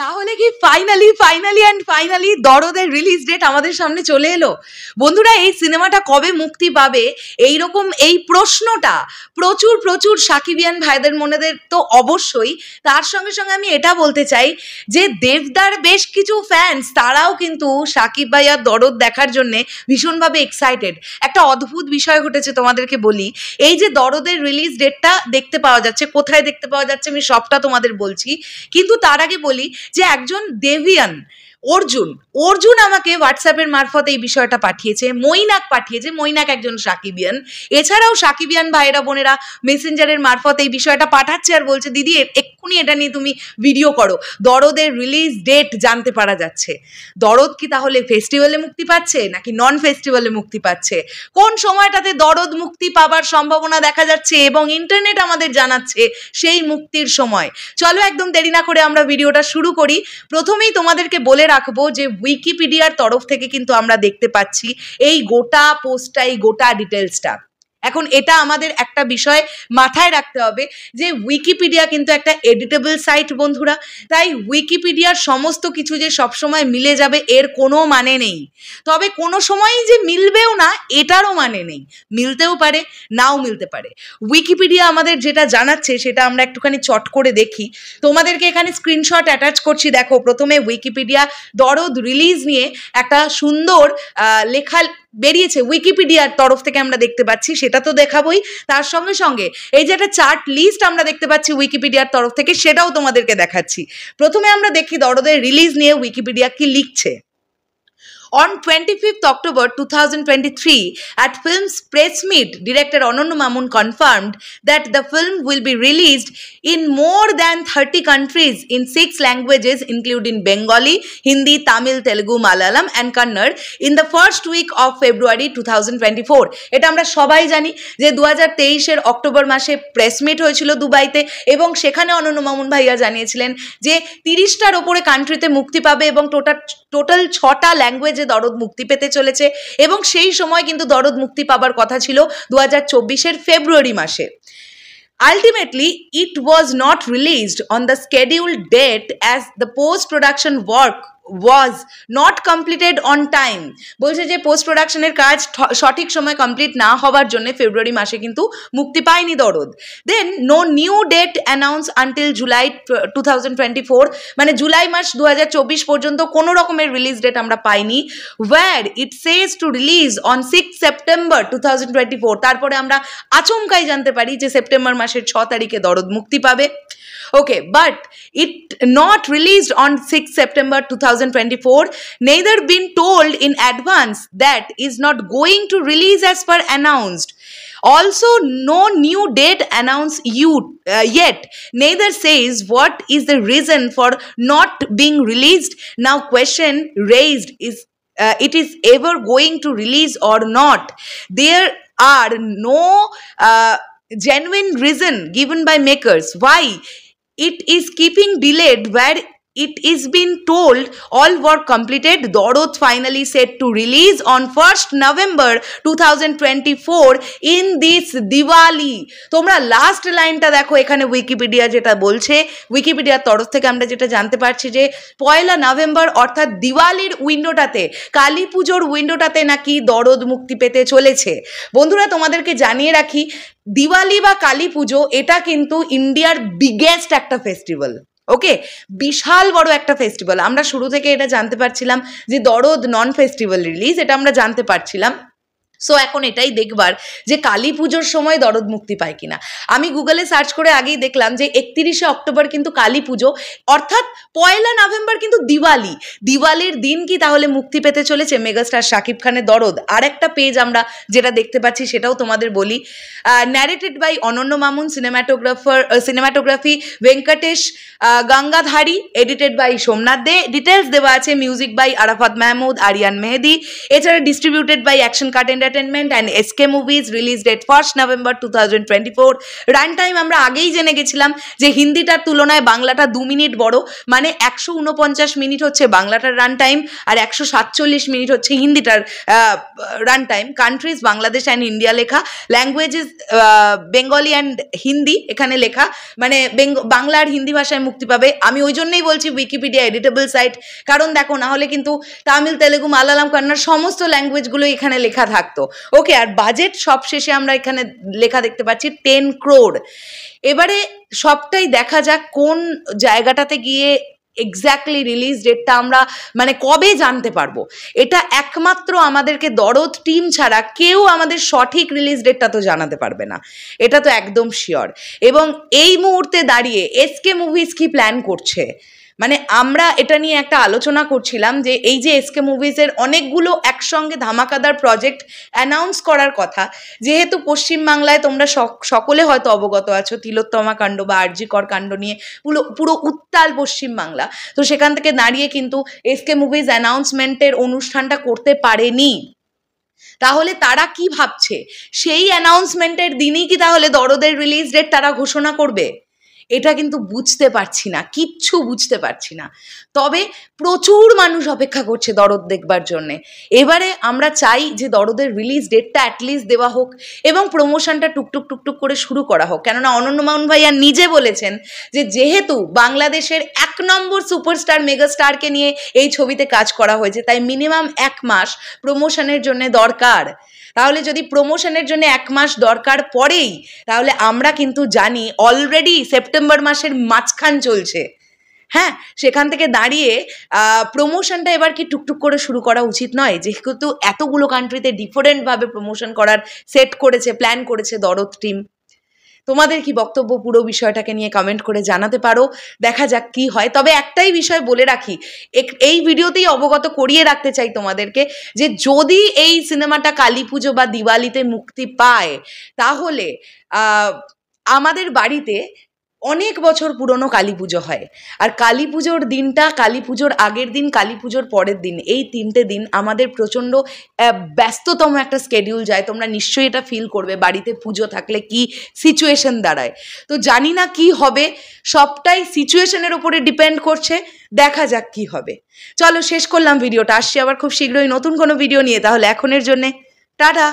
তাহলে কি finally দরদের release date আমাদের সামনে চলে এলো? বন্ধুরা, এই সিনেমাটা কবে মুক্তি পাবে এইরকম এই প্রশ্নটা প্রচুর সাকিবিয়ান ভাইদের মনেদের তো অবশ্যই। তার সঙ্গে সঙ্গে আমি এটা বলতে চাই যে দেবদার বেশ কিছু ফ্যান্স তারাও কিন্তু সাকিব ভাইয়ার দরদ দেখার জন্যে ভীষণভাবে এক্সাইটেড। একটা অদ্ভুত বিষয় ঘটেছে তোমাদেরকে বলি, এই যে দরদের রিলিজ ডেটটা দেখতে পাওয়া যাচ্ছে, কোথায় দেখতে পাওয়া যাচ্ছে আমি সবটা তোমাদের বলছি, কিন্তু তার আগে বলি যে একজন দেবিয়ান অর্জুন আমাকে হোয়াটসঅ্যাপের মারফত এই বিষয়টা পাঠিয়েছে, মৈনাক একজন সাকিবিয়ান। এছাড়াও সাকিবিয়ান ভাইয়েরা বোনেরা মেসেঞ্জারের মারফত এই বিষয়টা পাঠাচ্ছে আর বলছে দিদি এক্ষুনি এটা নিয়ে তুমি ভিডিও করো, দরদের রিলিজ ডেট জানতে পারা যাচ্ছে। দরদ কি তাহলে ফেস্টিভ্যালে মুক্তি পাচ্ছে নাকি নন ফেস্টিভ্যালে মুক্তি পাচ্ছে? কোন সময়টাতে দরদ মুক্তি পাবার সম্ভাবনা দেখা যাচ্ছে এবং ইন্টারনেট আমাদের জানাচ্ছে সেই মুক্তির সময়? চলো একদম দেরি না করে আমরা ভিডিওটা শুরু করি। প্রথমেই তোমাদেরকে বলে রাখবো যে উইকিপিডিয়ার তরফ থেকে কিন্তু আমরা দেখতে পাচ্ছি এই গোটা পোস্টটা, এই গোটা ডিটেলসটা। এখন এটা আমাদের একটা বিষয় মাথায় রাখতে হবে যে উইকিপিডিয়া কিন্তু একটা এডিটেবল সাইট বন্ধুরা, তাই উইকিপিডিয়ার সমস্ত কিছু যে সবসময় মিলে যাবে এর কোনো মানে নেই। তবে কোনো সময়ই যে মিলবেও না এটারও মানে নেই, মিলতেও পারে নাও মিলতে পারে। উইকিপিডিয়া আমাদের যেটা জানাচ্ছে সেটা আমরা একটুখানি চট করে দেখি, তোমাদেরকে এখানে স্ক্রিনশট অ্যাটাচ করছি। দেখো, প্রথমে উইকিপিডিয়া দরদ রিলিজ নিয়ে একটা সুন্দর লেখা বেরিয়েছে উইকিপিডিয়ার তরফ থেকে, আমরা দেখতে পাচ্ছি, সেটা তো দেখাবোই। তার সঙ্গে সঙ্গে এই যে একটা চার্ট লিস্ট আমরা দেখতে পাচ্ছি উইকিপিডিয়ার তরফ থেকে, সেটাও তোমাদেরকে দেখাচ্ছি। প্রথমে আমরা দেখি দরদের রিলিজ নিয়ে উইকিপিডিয়া কি লিখছে। On 25th October 2023, at film's press meet, director Ononno Mamun confirmed that the film will be released in more than 30 countries in 6 languages, including Bengali, Hindi, Tamil, Telugu, Malayalam and Kannada in the first week of February 2024. এটা আমরা সবাই জানি যে 2023-এর October মাসে press meet হয়েছিল দুবাইতে এবং সেখানে অনন্য মামুন ভাইয়া জানিয়েছিলেন যে 30টার ওপরে কান্ট্রিতে মুক্তি পাবে এবং টোটাল 6টা ল্যাঙ্গুয়েজে দরদ মুক্তি পেতে চলেছে এবং সেই সময় কিন্তু দরদ মুক্তি পাবার কথা ছিল 2024-এর ফেব্রুয়ারি মাসে। Ultimately, it was not released on the scheduled date as the post-production work was not completed on time. বলছে যে পোস্ট প্রোডাকশনের কাজ সঠিক সময় কমপ্লিট না হওয়ার জন্য ফেব্রুয়ারি মাসে কিন্তু মুক্তি পায়নি Dorod. Then no new date announce until July 2024, মানে জুলাই মাস 2024 পর্যন্ত কোনো রকমের রিলিজ ডেট আমরা পাইনি। Where it says to release on 6 September 2024, তারপরে আমরা আচমকাই জানতে পারি যে সেপ্টেম্বর মাসের 6 তারিখে দরদ মুক্তি পাবে। Okay, but it not released on 6 September 2024, neither been told in advance that is not going to release as per announced. Also, no new date announced yet. Neither says what is the reason for not being released. Now, question raised is it is ever going to release or not. There are no genuine reason given by makers why it is keeping delayed, where it is been told all work completed. Dorod finally set to release on 1st November 2024 in this Diwali. তোমরা last লাইনটা দেখো এখানে Wikipedia যেটা বলছে, উইকিপিডিয়ার তরফ থেকে আমরা যেটা জানতে পারছি যে 1 নভেম্বর অর্থাৎ দিওয়ালির উইন্ডোটাতে, কালী পুজোর উইন্ডোটাতে নাকি দরদ মুক্তি পেতে চলেছে। বন্ধুরা, তোমাদেরকে জানিয়ে রাখি দিওয়ালি বা কালী পুজো এটা কিন্তু ইন্ডিয়ার বিগেস্ট একটা ফেস্টিভ্যাল। ওকে, বিশাল বড় একটা ফেস্টিভ্যাল। আমরা শুরু থেকে এটা জানতে পারছিলাম যে দরদ নন ফেস্টিভ্যাল রিলিজ, এটা আমরা জানতে পারছিলাম। সো এখন এটাই দেখবার যে কালী পুজোর সময় দরদ মুক্তি পায় কিনা। আমি গুগলে সার্চ করে আগেই দেখলাম যে 31শে অক্টোবর কিন্তু কালী পুজো, অর্থাৎ 1 নভেম্বর কিন্তু দিওয়ালির দিন কি তাহলে মুক্তি পেতে চলেছে মেগাস্টার শাকিব খানের দরদ। আর একটা পেজ আমরা যেটা দেখতে পাচ্ছি সেটাও তোমাদের বলি, narrated by Anonno Mamun, cinematography Venkatesh Gangadhari, edited by Somnath Dey, details দেওয়া আছে মিউজিক বাই আরাফাত মাহমুদ, আরিয়ান মেহেদি, এছাড়া ডিস্ট্রিবিউটেড বাই অ্যাকশন কার্টেন্ডার entertainment and SK movies, release date 1 November 2024। Run time আমরা আগেই জেনে গেছিলাম যে হিন্দিটার তুলনায় বাংলাটা 2 মিনিট বড়, মানে 149 মিনিট হচ্ছে বাংলাটার রান টাইম আর 147 মিনিট হচ্ছে হিন্দিটার run time. Countries Bangladesh and India লেখা, ল্যাঙ্গুয়েজেস বেঙ্গলি অ্যান্ড হিন্দি এখানে লেখা, মানে বাংলা আর হিন্দি ভাষায় মুক্তি পাবে। আমি ওই জন্যই বলছি উইকিপিডিয়া এডিটেবল সাইট, কারণ দেখো না হলে কিন্তু তামিল, তেলেগু, মালায়ালাম, কন্নড় সমস্ত ল্যাঙ্গুয়েজগুলো এখানে লেখা থাকতো। ওকে, আর বাজেট সব শেষে আমরা এখানে লেখা দেখতে পাচ্ছি 10 crore। এবারে সবটাই দেখা যাক কোন জায়গাটাতে গিয়ে এক্স্যাক্টলি রিলিজ ডেটটা আমরা মানে কবে জানতে পারবো। এটা একমাত্র আমাদেরকে দরদ টিম ছাড়া কেউ আমাদের সঠিক রিলিজ ডেটটা তো জানাতে পারবে না, এটা তো একদম শিওর। এবং এই মুহূর্তে দাঁড়িয়ে এসকে মুভিজ কি প্ল্যান করছে, মানে আমরা এটা নিয়ে একটা আলোচনা করছিলাম যে এই যে এসকে মুভিজের অনেকগুলো একসঙ্গে ধামাকাদার প্রজেক্ট অ্যানাউন্স করার কথা, যেহেতু পশ্চিমবাংলায় তোমরা সকলে হয়তো অবগত আছো তিলোত্তমা কাণ্ড বা আরজি কর কাণ্ড নিয়ে পুরো উত্তাল পশ্চিমবাংলা, তো সেখান থেকে দাঁড়িয়ে কিন্তু এসকে মুভিজ অ্যানাউন্সমেন্টের অনুষ্ঠানটা করতে পারেনি। তাহলে তারা কি ভাবছে, সেই অ্যানাউন্সমেন্টের দিনই কি তাহলে দরদের রিলিজ ডেট তারা ঘোষণা করবে? এটা কিন্তু বুঝতে পারছি না, কিচ্ছু বুঝতে পারছি না। তবে প্রচুর মানুষ অপেক্ষা করছে দরদ দেখবার জন্যে। এবারে আমরা চাই যে দরদের রিলিজ ডেটটা অ্যাটলিস্ট দেওয়া হোক এবং প্রমোশনটা টুকটুক করে শুরু করা হোক। কেননা অনন্য মামুন ভাইয়া নিজে বলেছেন যে যেহেতু বাংলাদেশের 1 নম্বর সুপারস্টার মেগাস্টারকে নিয়ে এই ছবিতে কাজ করা হয়েছে, তাই মিনিমাম 1 মাস প্রমোশনের জন্য দরকার। তাহলে যদি প্রমোশনের জন্য 1 মাস দরকার পড়েই, তাহলে আমরা কিন্তু জানি অলরেডি সেপ্টেম্বর মাসের মাঝখান চলছে। হ্যাঁ, সেখান থেকে দাঁড়িয়ে প্রমোশনটা এবার কি টুকটুক করে শুরু করা উচিত নয়? যেহেতু এতগুলো কান্ট্রিতে ডিফারেন্টভাবে প্রমোশন করার সেট করেছে, প্ল্যান করেছে দরদ টিম। তোমাদের কি বক্তব্য পুরো বিষয়টাকে নিয়ে কমেন্ট করে জানাতে পারো, দেখা যাক কি হয়। তবে একটাই বিষয় বলে রাখি, এই ভিডিওতেই অবগত করিয়ে রাখতে চাই তোমাদেরকে যে যদি এই সিনেমাটা কালী পুজো বা দিওয়ালিতে মুক্তি পায়, তাহলে আমাদের বাড়িতে অনেক বছর পুরনো কালী পুজো হয়। আর কালী পুজোর দিনটা, কালী পুজোর আগের দিন, কালী পুজোর পরের দিন, এই 3টে দিন আমাদের প্রচণ্ড ব্যস্ততম একটা স্কেডিউল যায়। তোমরা নিশ্চয়ই এটা ফিল করবে বাড়িতে পুজো থাকলে কি সিচুয়েশন দাঁড়ায়। তো জানি না কি হবে, সবটাই সিচুয়েশনের ওপরে ডিপেন্ড করছে, দেখা যাক কি হবে। চলো শেষ করলাম ভিডিওটা, আসছি আবার খুব শীঘ্রই নতুন কোনো ভিডিও নিয়ে। তাহলে এখনের জন্যে টাটা।